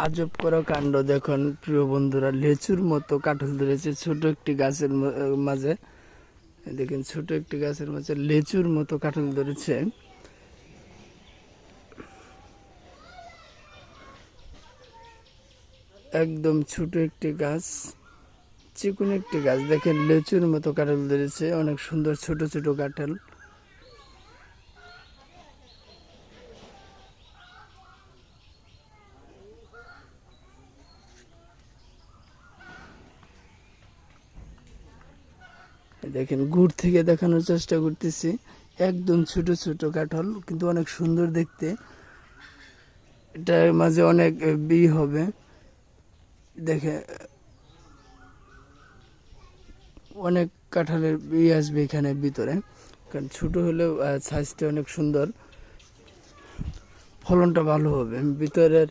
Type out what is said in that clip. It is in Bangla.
আজব করা কাণ্ড দেখুন প্রিয় বন্ধুরা, লেচুর মতো কাঁঠাল ধরেছে ছোট একটি গাছের মাঝে। দেখেন ছোট একটি গাছের মাঝে লেচুর মতো কাঁঠাল ধরেছে। একদম ছোট একটি গাছ, চিকন একটি গাছ, দেখেন লেচুর মতো কাঁঠাল ধরেছে, অনেক সুন্দর ছোট ছোট কাঁঠাল। দেখেন দূর থেকে দেখানোর চেষ্টা করতেছি, একদম ছোট ছোট কাঁঠাল কিন্তু অনেক সুন্দর দেখতে। এটার মাঝে অনেক বি হবে, দেখে অনেক কাঁঠালের বি আসবে এখানে ভিতরে, কারণ ছোট হলেও সাইজটা অনেক সুন্দর, ফলনটা ভালো হবে। ভিতরের